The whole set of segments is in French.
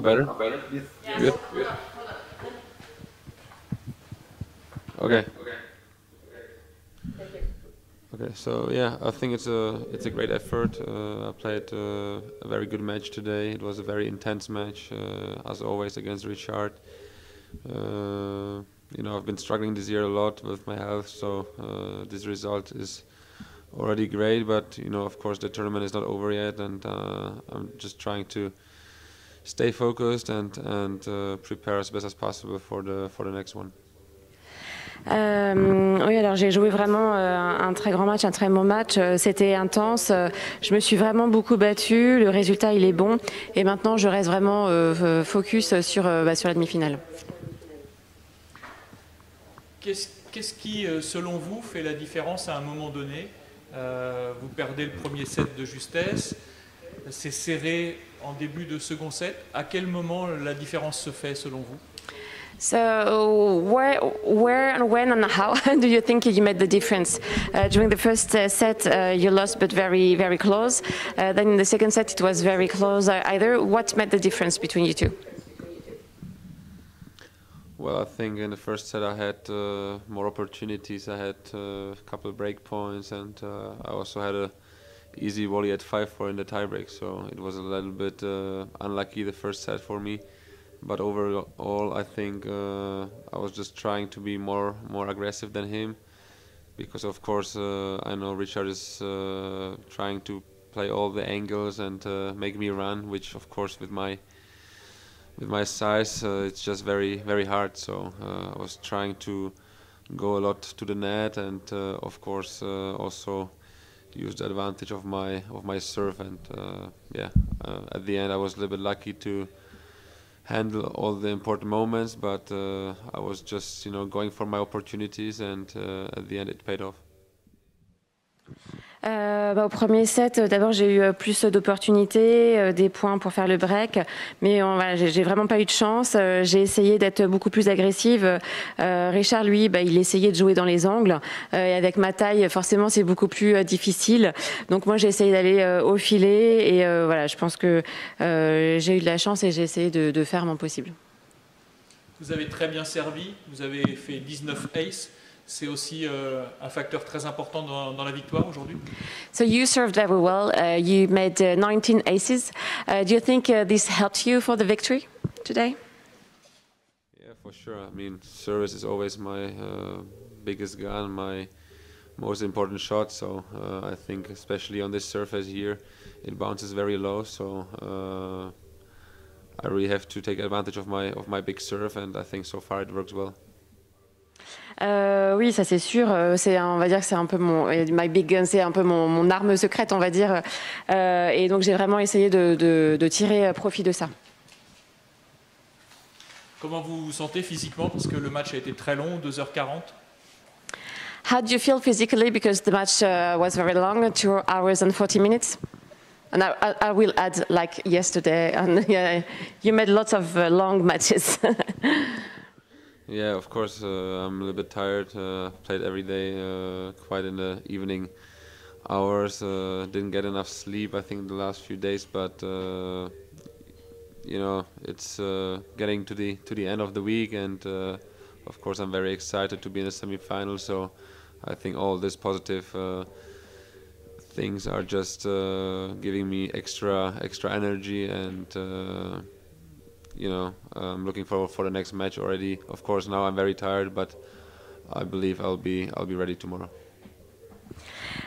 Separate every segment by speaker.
Speaker 1: better? Good. Okay. Okay. So yeah, I think it's a great effort. I played a very good match today. It was a very intense match, as always against Richard. I've been struggling this year a lot with my health, so this result is already great. But of course, the tournament is not over yet, and I'm just trying to stay focused and prepare as best as possible for the next one.
Speaker 2: Oui, alors j'ai joué vraiment un très grand match, un très bon match. C'était intense. Je me suis vraiment beaucoup battue. Le résultat, il est bon. Et maintenant, je reste vraiment focus sur la demi-finale.
Speaker 3: Qu'est-ce qui, selon vous, fait la différence à un moment donné? Vous perdez le premier set de justesse. C'est serré en début de second set. À quel moment la différence se fait, selon vous?
Speaker 2: So where and when and how do you think you made the difference? During the first set, you lost, but very, very close. Then in the second set, it was very close either. What made the difference between you two?
Speaker 1: Well, I think in the first set I had more opportunities. I had a couple of break points, and I also had a easy volley at 5-4 in the tiebreak. So it was a little bit unlucky the first set for me. But overall, I think I was just trying to be more aggressive than him, because of course I know Richard is trying to play all the angles and make me run, which of course with my size it's just very, very hard. So I was trying to go a lot to the net, and of course also use the advantage of my serve. And at the end I was a little bit lucky to handle all the important moments, but I was just going for my opportunities, and at the end it paid off.
Speaker 2: Au premier set, d'abord j'ai eu plus d'opportunités, des points pour faire le break, mais voilà, j'ai vraiment pas eu de chance. J'ai essayé d'être beaucoup plus agressive. Richard, lui, il essayait de jouer dans les angles, et avec ma taille, forcément, c'est beaucoup plus difficile. Donc moi, j'ai essayé d'aller au filet, et voilà, je pense que j'ai eu de la chance et j'ai essayé de faire mon possible.
Speaker 3: Vous avez très bien servi, vous avez fait 19 aces. C'est aussi un facteur très important dans la victoire aujourd'hui.
Speaker 2: So you served very well. You made 19 aces. Do you think this helped you for the victory today?
Speaker 1: Yeah, for sure. I mean, service is always my biggest gun, my most important shot. So I think, especially on this surface here, it bounces very low. So I really have to take advantage of my big serve, and I think so far it works well.
Speaker 2: Oui, ça c'est sûr. On va dire que c'est un peu my big gun, c'est un peu mon arme secrète, on va dire. Et donc j'ai vraiment essayé de tirer profit de ça.
Speaker 3: Comment vous vous sentez physiquement, parce que le match a été très long, 2h40?
Speaker 2: How do you feel physically, because the match was very long, 2 hours and 40 minutes? And I will add, like yesterday, and yeah, you made lots of long matches.
Speaker 1: Yeah, of course, I'm a little bit tired. Played every day, quite in the evening hours. Didn't get enough sleep, I think, the last few days. But it's getting to the end of the week, and of course, I'm very excited to be in the semi-final. So I think all this positive things are just giving me extra energy, and I'm looking forward for the next match already. Of course, now I'm very tired, but I believe I'll be ready tomorrow.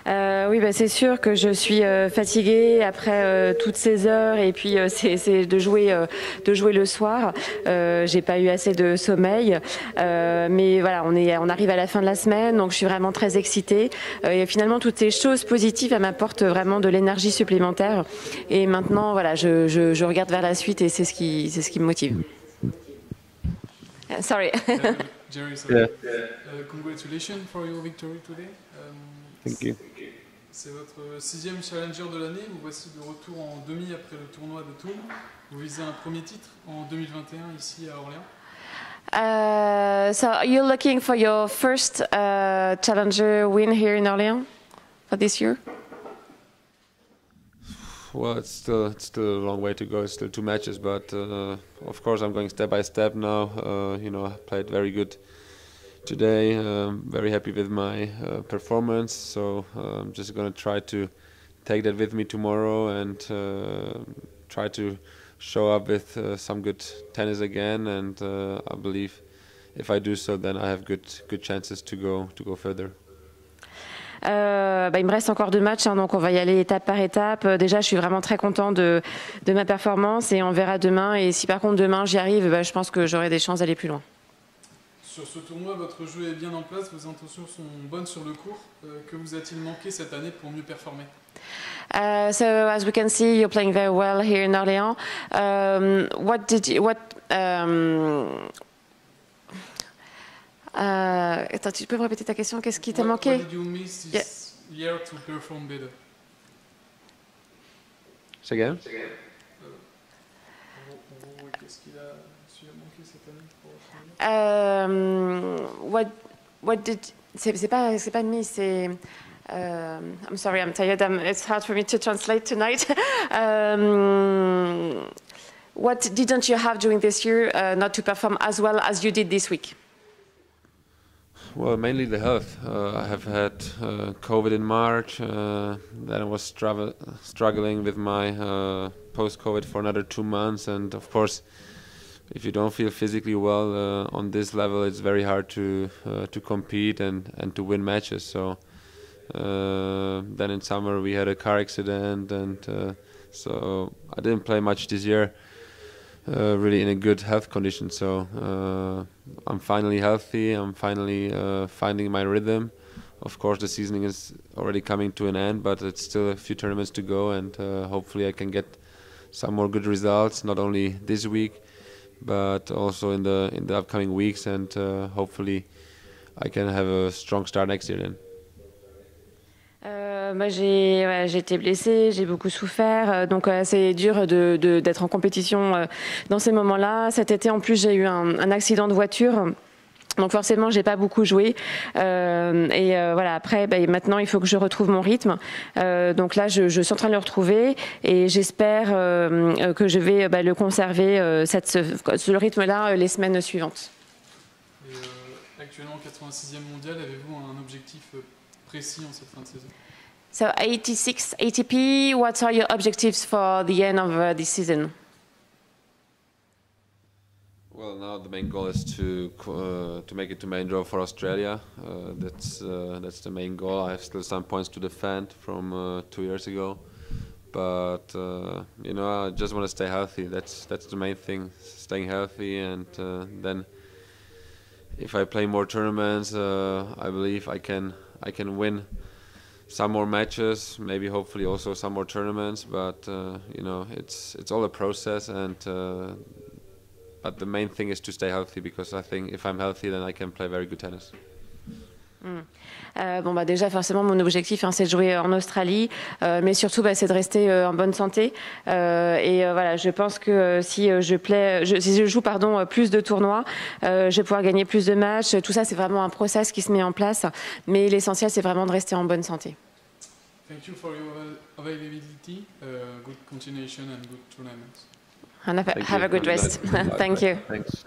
Speaker 2: Oui, c'est sûr que je suis fatiguée après toutes ces heures, et puis c'est de jouer le soir. J'ai pas eu assez de sommeil, mais voilà, on arrive à la fin de la semaine, donc je suis vraiment très excitée. Et finalement, toutes ces choses positives, elles m'apportent vraiment de l'énergie supplémentaire. Et maintenant, voilà, je regarde vers la suite, et c'est ce qui me motive. Sorry.
Speaker 4: Jerry, congratulations for your victory today.
Speaker 1: Thank you.
Speaker 4: C'est votre 6e challenger de l'année. Vous voici de retour en demi après le tournoi de Thun. Vous visez un premier titre en 2021 ici à Orléans.
Speaker 2: So you're looking for your first challenger win here in Orléans for this year?
Speaker 1: Well, it's still a long way to go. It's still 2 matches, but of course I'm going step by step now. You know, I played very good today. Very happy with my performance. So I'm just going to try to take that with me tomorrow and try to show up with some good tennis again. And I believe if I do so, then I have good chances to go further.
Speaker 2: Il me reste encore 2 matchs, hein, donc on va y aller étape par étape. Déjà, je suis vraiment très content de ma performance et on verra demain. Et si par contre demain j'y arrive, je pense que j'aurai des chances d'aller plus loin.
Speaker 4: Sur ce tournoi, votre jeu est bien en place, vos intentions sont bonnes sur le court. Que vous a-t-il manqué cette année pour mieux performer?
Speaker 2: So as we can see, you're playing very well here in Orléans. Attends, tu peux me répéter ta question? Qu'est-ce qui t'a manqué?
Speaker 4: What did you miss this year to perform better?
Speaker 1: Say again?
Speaker 4: Qu'est-ce qu'il a manqué cette année pour
Speaker 2: What did... C'est pas miss, c'est... I'm sorry, I'm tired. It's hard for me to translate tonight. What didn't you have during this year not to perform as well as you did this week?
Speaker 1: Well, mainly the health. I have had COVID in March. Then I was struggling with my post-COVID for another 2 months. And of course, if you don't feel physically well on this level, it's very hard to compete and to win matches. So then in summer we had a car accident, and so I didn't play much this year. Really in a good health condition, so I'm finally healthy. I'm finally finding my rhythm. Of course, the season is already coming to an end, but it's still a few tournaments to go, and hopefully I can get some more good results, not only this week, but also in the upcoming weeks, and hopefully I can have a strong start next year then.
Speaker 2: J'ai été blessée, j'ai beaucoup souffert, donc c'est dur d'être en compétition dans ces moments-là. Cet été, en plus, j'ai eu un accident de voiture. Donc forcément, j'ai pas beaucoup joué. Voilà. Après, maintenant, il faut que je retrouve mon rythme. Donc là, je suis en train de le retrouver et j'espère que je vais le conserver ce rythme-là les semaines suivantes.
Speaker 4: Et, actuellement, 86e mondial, avez-vous un objectif précis en cette fin de saison?
Speaker 2: So 86 ATP, what are your objectives for the end of this season?
Speaker 1: Well, now the main goal is to make it to main draw for Australia. That's the main goal. I have still some points to defend from 2 years ago, but you know, I just want to stay healthy. That's the main thing, staying healthy, and then if I play more tournaments, I believe I can win some more matches, maybe hopefully also some more tournaments, but you know, it's all a process, and but the main thing is to stay healthy, because I think if I'm healthy, then I can play very good tennis.
Speaker 2: Déjà forcément mon objectif c'est de jouer en Australie, mais surtout c'est de rester en bonne santé, et voilà, je pense que si je joue plus de tournois, je vais pouvoir gagner plus de matchs. Tout ça, c'est vraiment un process qui se met en place, mais l'essentiel, c'est vraiment de rester en bonne santé.
Speaker 4: Thank you for your availability. Good continuation and good tournaments.
Speaker 2: And have a good rest. Thank you.
Speaker 1: Thanks.